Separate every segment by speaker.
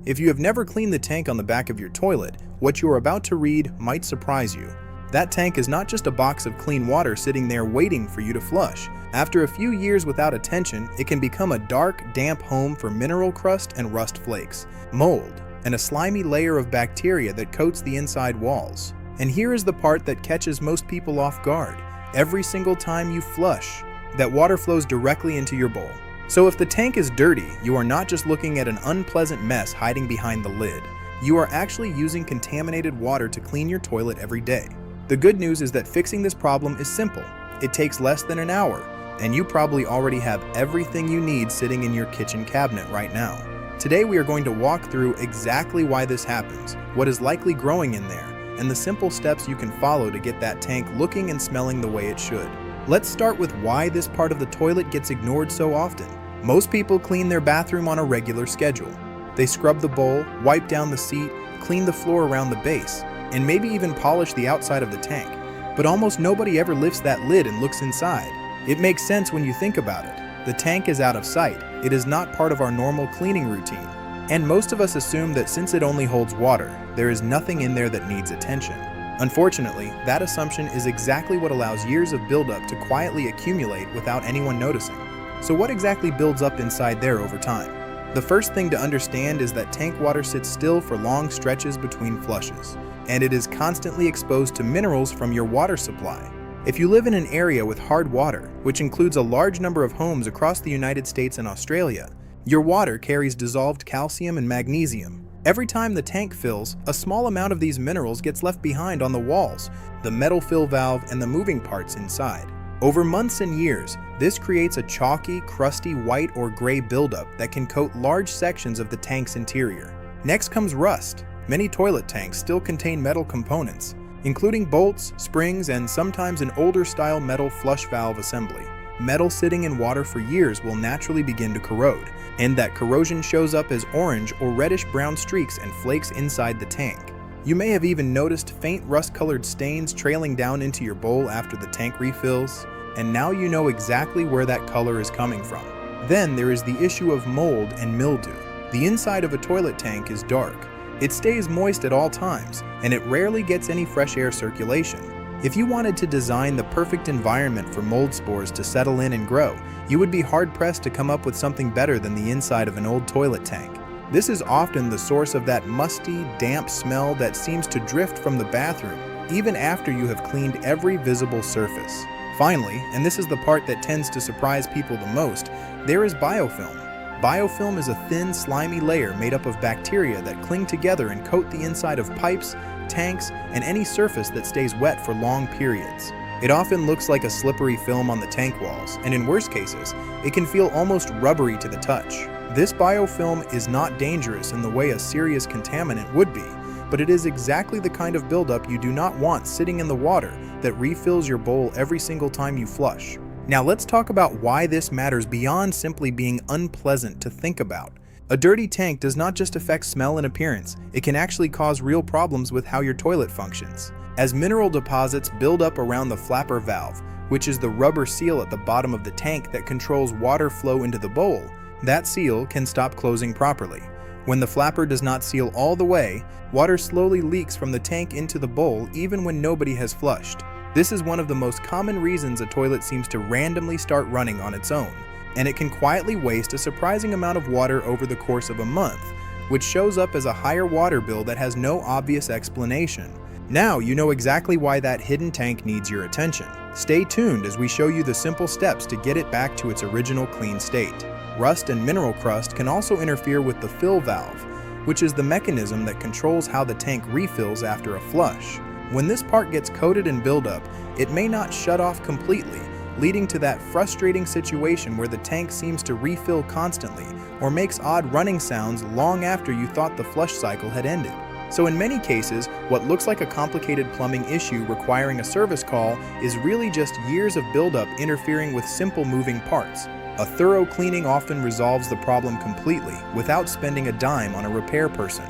Speaker 1: If you have never cleaned the tank on the back of your toilet, what you are about to read might surprise you. That tank is not just a box of clean water sitting there waiting for you to flush. After a few years without attention, it can become a dark, damp home for mineral crust and rust flakes, mold, and a slimy layer of bacteria that coats the inside walls. And here is the part that catches most people off guard. Every single time you flush, that water flows directly into your bowl. So if the tank is dirty, you are not just looking at an unpleasant mess hiding behind the lid. You are actually using contaminated water to clean your toilet every day. The good news is that fixing this problem is simple. It takes less than an hour, and you probably already have everything you need sitting in your kitchen cabinet right now. Today we are going to walk through exactly why this happens, what is likely growing in there, and the simple steps you can follow to get that tank looking and smelling the way it should. Let's start with why this part of the toilet gets ignored so often. Most people clean their bathroom on a regular schedule. They scrub the bowl, wipe down the seat, clean the floor around the base, and maybe even polish the outside of the tank. But almost nobody ever lifts that lid and looks inside. It makes sense when you think about it. The tank is out of sight. It is not part of our normal cleaning routine. And most of us assume that since it only holds water, there is nothing in there that needs attention. Unfortunately, that assumption is exactly what allows years of buildup to quietly accumulate without anyone noticing. So what exactly builds up inside there over time? The first thing to understand is that tank water sits still for long stretches between flushes, and it is constantly exposed to minerals from your water supply. If you live in an area with hard water, which includes a large number of homes across the United States and Australia, your water carries dissolved calcium and magnesium. Every time the tank fills, a small amount of these minerals gets left behind on the walls, the metal fill valve, and the moving parts inside. Over months and years, this creates a chalky, crusty white or gray buildup that can coat large sections of the tank's interior. Next comes rust. Many toilet tanks still contain metal components, including bolts, springs, and sometimes an older style metal flush valve assembly. Metal sitting in water for years will naturally begin to corrode, and that corrosion shows up as orange or reddish-brown streaks and flakes inside the tank. You may have even noticed faint rust-colored stains trailing down into your bowl after the tank refills, and now you know exactly where that color is coming from. Then there is the issue of mold and mildew. The inside of a toilet tank is dark. It stays moist at all times, and it rarely gets any fresh air circulation. If you wanted to design the perfect environment for mold spores to settle in and grow, you would be hard-pressed to come up with something better than the inside of an old toilet tank. This is often the source of that musty, damp smell that seems to drift from the bathroom, even after you have cleaned every visible surface. Finally, and this is the part that tends to surprise people the most, there is biofilm. Biofilm is a thin, slimy layer made up of bacteria that cling together and coat the inside of pipes, tanks, and any surface that stays wet for long periods. It often looks like a slippery film on the tank walls, and in worst cases, it can feel almost rubbery to the touch. This biofilm is not dangerous in the way a serious contaminant would be, but it is exactly the kind of buildup you do not want sitting in the water that refills your bowl every single time you flush. Now let's talk about why this matters beyond simply being unpleasant to think about. A dirty tank does not just affect smell and appearance, it can actually cause real problems with how your toilet functions. As mineral deposits build up around the flapper valve, which is the rubber seal at the bottom of the tank that controls water flow into the bowl, that seal can stop closing properly. When the flapper does not seal all the way, water slowly leaks from the tank into the bowl even when nobody has flushed. This is one of the most common reasons a toilet seems to randomly start running on its own, and it can quietly waste a surprising amount of water over the course of a month, which shows up as a higher water bill that has no obvious explanation. Now you know exactly why that hidden tank needs your attention. Stay tuned as we show you the simple steps to get it back to its original clean state. Rust and mineral crust can also interfere with the fill valve, which is the mechanism that controls how the tank refills after a flush. When this part gets coated and build up, it may not shut off completely, leading to that frustrating situation where the tank seems to refill constantly or makes odd running sounds long after you thought the flush cycle had ended. So in many cases, what looks like a complicated plumbing issue requiring a service call is really just years of buildup interfering with simple moving parts. A thorough cleaning often resolves the problem completely without spending a dime on a repair person.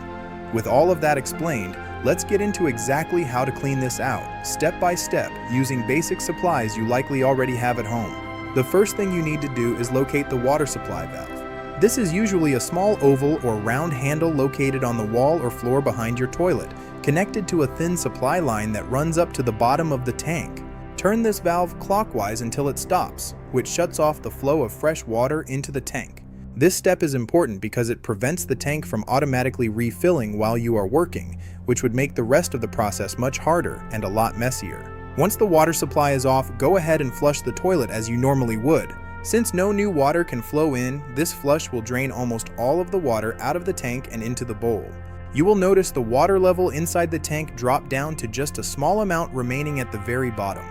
Speaker 1: With all of that explained, let's get into exactly how to clean this out, step by step, using basic supplies you likely already have at home. The first thing you need to do is locate the water supply valve. This is usually a small oval or round handle located on the wall or floor behind your toilet, connected to a thin supply line that runs up to the bottom of the tank. Turn this valve clockwise until it stops, which shuts off the flow of fresh water into the tank. This step is important because it prevents the tank from automatically refilling while you are working, which would make the rest of the process much harder and a lot messier. Once the water supply is off, go ahead and flush the toilet as you normally would. Since no new water can flow in, this flush will drain almost all of the water out of the tank and into the bowl. You will notice the water level inside the tank drop down to just a small amount remaining at the very bottom.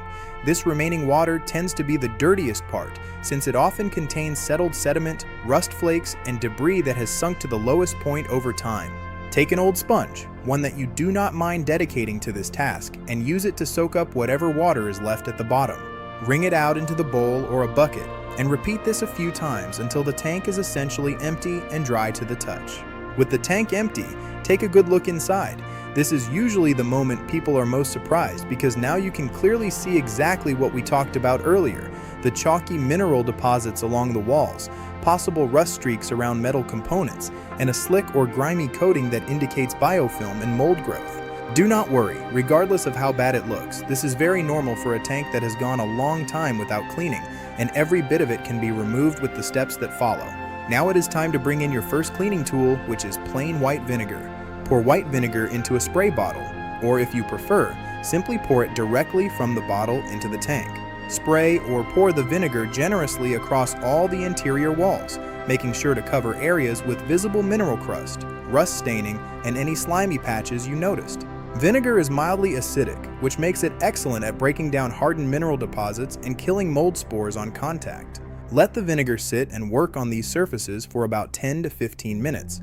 Speaker 1: This remaining water tends to be the dirtiest part, since it often contains settled sediment, rust flakes, and debris that has sunk to the lowest point over time. Take an old sponge, one that you do not mind dedicating to this task, and use it to soak up whatever water is left at the bottom. Wring it out into the bowl or a bucket, and repeat this a few times until the tank is essentially empty and dry to the touch. With the tank empty, take a good look inside. This is usually the moment people are most surprised because now you can clearly see exactly what we talked about earlier: the chalky mineral deposits along the walls, possible rust streaks around metal components, and a slick or grimy coating that indicates biofilm and mold growth. Do not worry, regardless of how bad it looks, this is very normal for a tank that has gone a long time without cleaning, and every bit of it can be removed with the steps that follow. Now it is time to bring in your first cleaning tool, which is plain white vinegar. Pour white vinegar into a spray bottle, or if you prefer, simply pour it directly from the bottle into the tank. Spray or pour the vinegar generously across all the interior walls, making sure to cover areas with visible mineral crust, rust staining, and any slimy patches you noticed. Vinegar is mildly acidic, which makes it excellent at breaking down hardened mineral deposits and killing mold spores on contact. Let the vinegar sit and work on these surfaces for about 10 to 15 minutes.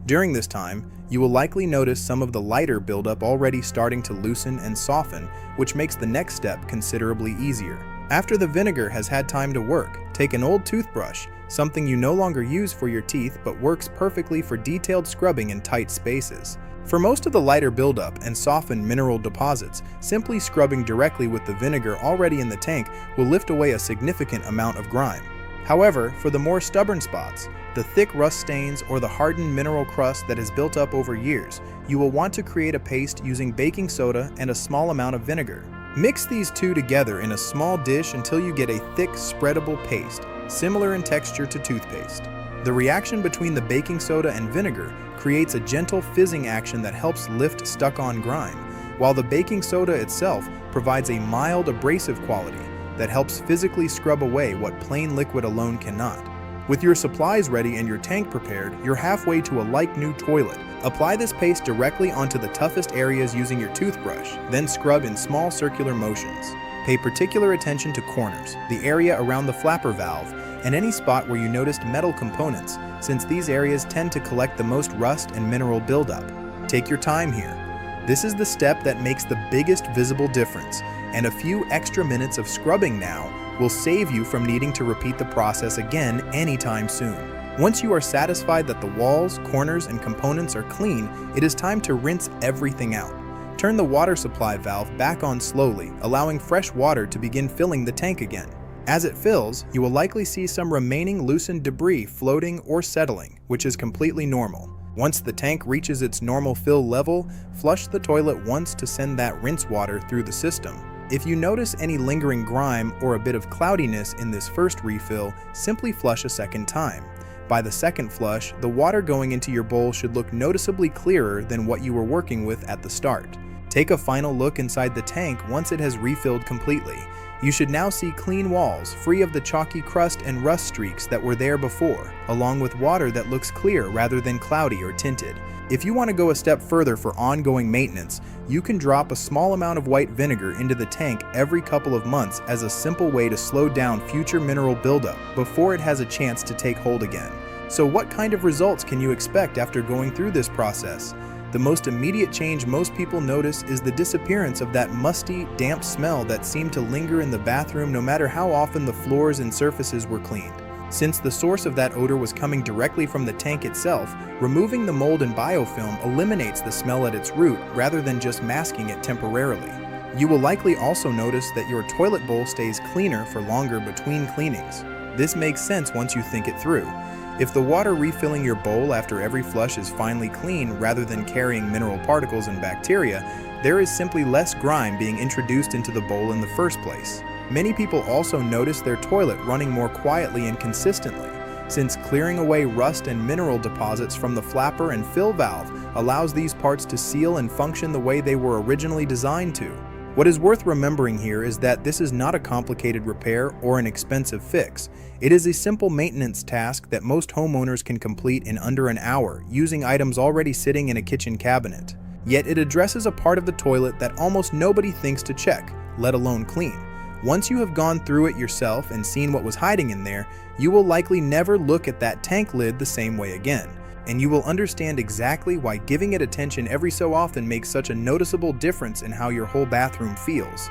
Speaker 1: During this time, you will likely notice some of the lighter buildup already starting to loosen and soften, which makes the next step considerably easier. After the vinegar has had time to work, take an old toothbrush, something you no longer use for your teeth but works perfectly for detailed scrubbing in tight spaces. For most of the lighter buildup and softened mineral deposits, simply scrubbing directly with the vinegar already in the tank will lift away a significant amount of grime. However, for the more stubborn spots, the thick rust stains, or the hardened mineral crust that has built up over years, you will want to create a paste using baking soda and a small amount of vinegar. Mix these two together in a small dish until you get a thick, spreadable paste, similar in texture to toothpaste. The reaction between the baking soda and vinegar creates a gentle fizzing action that helps lift stuck-on grime, while the baking soda itself provides a mild abrasive quality that helps physically scrub away what plain liquid alone cannot. With your supplies ready and your tank prepared, you're halfway to a like-new toilet. Apply this paste directly onto the toughest areas using your toothbrush, then scrub in small circular motions. Pay particular attention to corners, the area around the flapper valve, and any spot where you noticed metal components, since these areas tend to collect the most rust and mineral buildup. Take your time here. This is the step that makes the biggest visible difference, and a few extra minutes of scrubbing now will save you from needing to repeat the process again anytime soon. Once you are satisfied that the walls, corners, and components are clean, it is time to rinse everything out. Turn the water supply valve back on slowly, allowing fresh water to begin filling the tank again. As it fills, you will likely see some remaining loosened debris floating or settling, which is completely normal. Once the tank reaches its normal fill level, flush the toilet once to send that rinse water through the system. If you notice any lingering grime or a bit of cloudiness in this first refill, simply flush a second time. By the second flush, the water going into your bowl should look noticeably clearer than what you were working with at the start. Take a final look inside the tank once it has refilled completely. You should now see clean walls, free of the chalky crust and rust streaks that were there before, along with water that looks clear rather than cloudy or tinted. If you want to go a step further for ongoing maintenance, you can drop a small amount of white vinegar into the tank every couple of months as a simple way to slow down future mineral buildup before it has a chance to take hold again. So what kind of results can you expect after going through this process? The most immediate change most people notice is the disappearance of that musty, damp smell that seemed to linger in the bathroom no matter how often the floors and surfaces were cleaned. Since the source of that odor was coming directly from the tank itself, removing the mold and biofilm eliminates the smell at its root rather than just masking it temporarily. You will likely also notice that your toilet bowl stays cleaner for longer between cleanings. This makes sense once you think it through. If the water refilling your bowl after every flush is finely clean rather than carrying mineral particles and bacteria, there is simply less grime being introduced into the bowl in the first place. Many people also notice their toilet running more quietly and consistently, since clearing away rust and mineral deposits from the flapper and fill valve allows these parts to seal and function the way they were originally designed to. What is worth remembering here is that this is not a complicated repair or an expensive fix. It is a simple maintenance task that most homeowners can complete in under an hour using items already sitting in a kitchen cabinet. Yet it addresses a part of the toilet that almost nobody thinks to check, let alone clean. Once you have gone through it yourself and seen what was hiding in there, you will likely never look at that tank lid the same way again. And you will understand exactly why giving it attention every so often makes such a noticeable difference in how your whole bathroom feels.